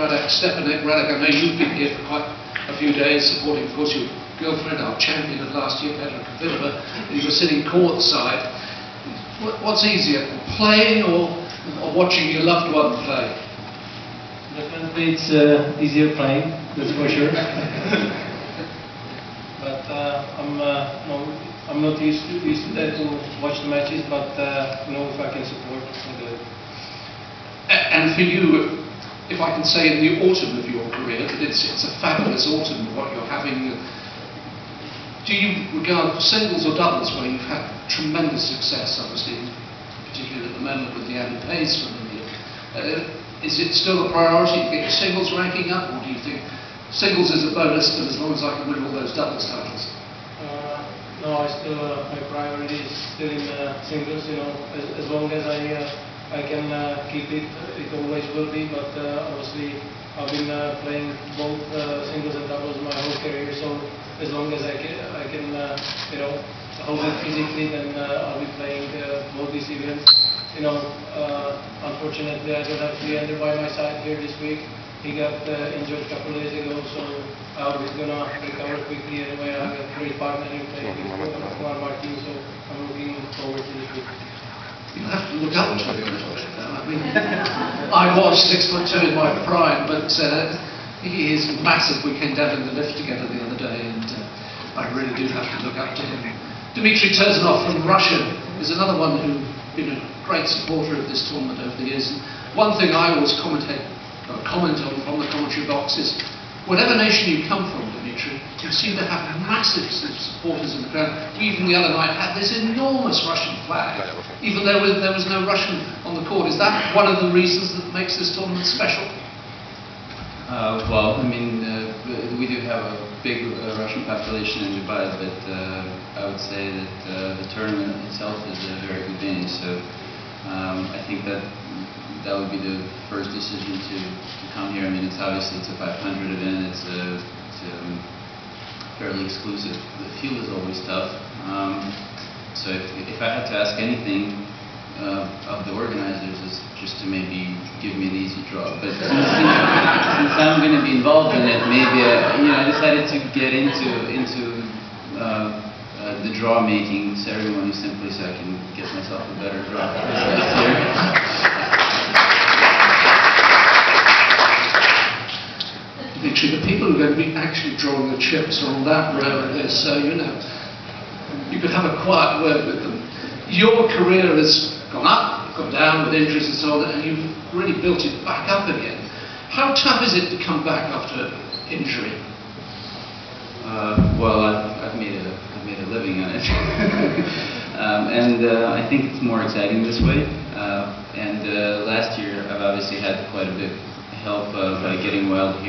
Radek Stepanek. Radek, I know you've been here for quite a few days, supporting, of course, your girlfriend, our champion of last year, Philipp. You were sitting courtside. What's easier, playing or watching your loved one play? Definitely it's easier playing, that's for sure. But I'm not used to that, to watch the matches, but if I can support, I'll do it. And for you, if I can say in the autumn of your career, that it's a fabulous autumn, what you're having. Do you regard singles or doubles where you've had tremendous success, obviously, particularly at the moment with the ATP from India? Is it still a priority to get your singles ranking up, or do you think singles is a bonus, but as long as I can win all those doubles titles? No, my priority is still in singles. As long as I can keep it, it always will be. But obviously, I've been playing both singles and doubles my whole career. So as long as I can hold it physically, then I'll be playing both these events. Unfortunately, I don't have Leander by my side here this week. He got injured a couple of days ago, so I hope he's gonna recover quickly. Anyway, I have a great partner in playing with Martin, so I'm looking forward to this week. You have to look up to him. I mean, I was 6'2" in my prime, but he is massive. We came down in the lift together the other day, and I really do have to look up to him. Dmitry Tursunov from Russia is another one who's been a great supporter of this tournament over the years. And one thing I always comment on from the commentary box is, whatever nation you come from, Dmitry, you seem to have massive supporters in the ground. We even the other night had this enormous Russian flag, even though there was no Russian on the court. Is that one of the reasons that makes this tournament special? Well, I mean, we do have a big Russian population in Dubai, but I would say that the tournament itself is a very good venue. So I think that would be the first decision to come here. I mean, it's a 500 event. It's fairly exclusive. The field is always tough. So if I had to ask anything of the organizers, is just to maybe give me an easy draw. But since I'm going to be involved in it, maybe I decided to get into the draw making ceremony simply so I can get myself a better draw this year. Dmitry, the people who are going to be actually drawing the chips are on that row there, so you could have a quiet word with them. Your career has gone up, gone down with injuries and so on, and you've really built it back up again. How tough is it to come back after injury? Well, I've made a living on it, and I think it's more exciting this way. And last year, I've obviously had quite a bit help by getting wild card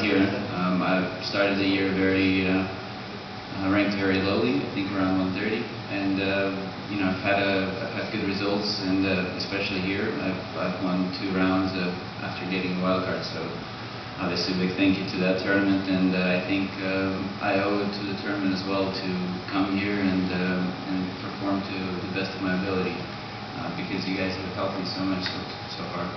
here. I started the year ranked very lowly, I think around 130, and I've had good results, and especially here, I've won 2 rounds after getting a wild card. So obviously, a big thank you to that tournament, and I think I owe it to the tournament as well to come here and perform to the best of my ability, because you guys have helped me so much so far.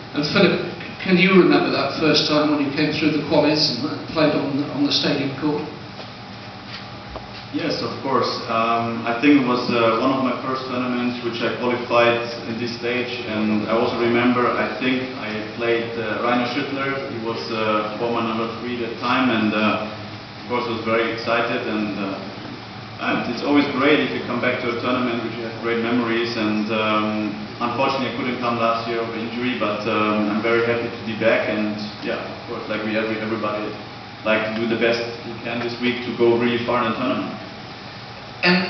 And Philipp, can you remember that first time when you came through the qualies and played on the stadium court? Yes, of course. I think it was one of my first tournaments which I qualified in this stage, and I also remember, I think I played Rainer Schüttler. He was former number 3 at the time, and of course I was very excited, and it's always great if you come back to a tournament which you have great memories, and unfortunately I couldn't come last year of injury, but I'm very happy to be back, and yeah, of course, like everybody like to do the best you can this week to go really far in the tournament. And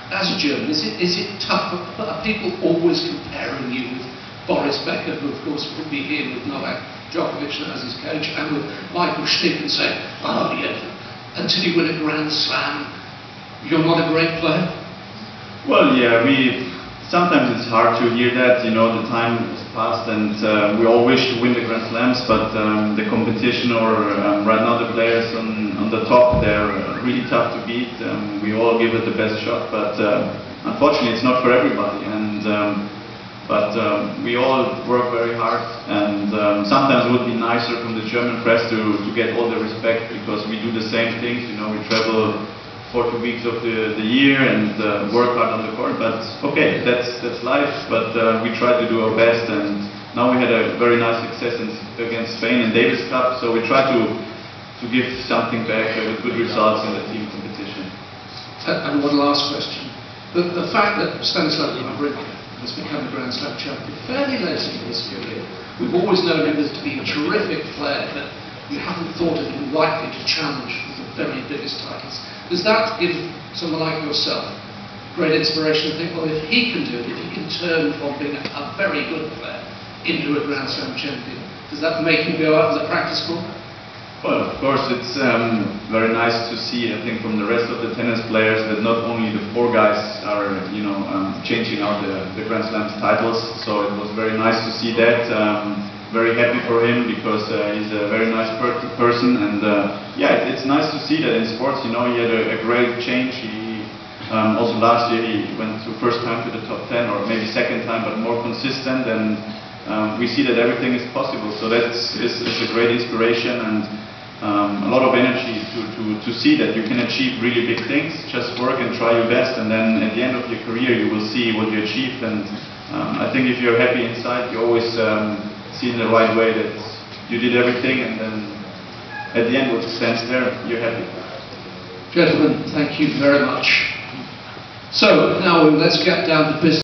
as a German, is it tough? Are people always comparing you with Boris Becker, who of course will be here with Novak Djokovic as his coach, and with Michael Stick, and say, oh yeah, until you win a Grand Slam, you're not a great player? Well, yeah, sometimes it's hard to hear that, the time has passed, and we all wish to win the Grand Slams, but the competition, or right now the players on the top, they're really tough to beat. We all give it the best shot, but unfortunately it's not for everybody, and But we all work very hard, and sometimes it would be nicer from the German press to get all the respect, because we do the same things. You know, we travel 40 weeks of the year and work hard on the court. But okay, that's life. But we try to do our best, and now we had a very nice success against Spain in Davis Cup. So we try to give something back with good results in the team competition. And one last question: the fact that Stanislav Wawrinka has become a Grand Slam champion fairly late in his career. We've always known him to be a terrific player, but you haven't thought of him likely to challenge for the very biggest titles. Does that give someone like yourself great inspiration to think, well, if he can do it, if he can turn from being a very good player into a Grand Slam champion, does that make you go out in the practice court? Well, of course, it's very nice to see, I think, from the rest of the tennis players that not only the four guys are, changing out the Grand Slam titles. So it was very nice to see that. Very happy for him, because he's a very nice person, and yeah, it's nice to see that in sports. You know, he had a great change. He also last year he went to first time to the top 10, or maybe second time, but more consistent, and we see that everything is possible. So that's a great inspiration, and a lot of energy to see that you can achieve really big things. Just work and try your best, and then at the end of your career you will see what you achieved. And I think if you're happy inside, you always see in the right way that you did everything, and then at the end what stands there, you're happy. Gentlemen, thank you very much. So now let's get down to business.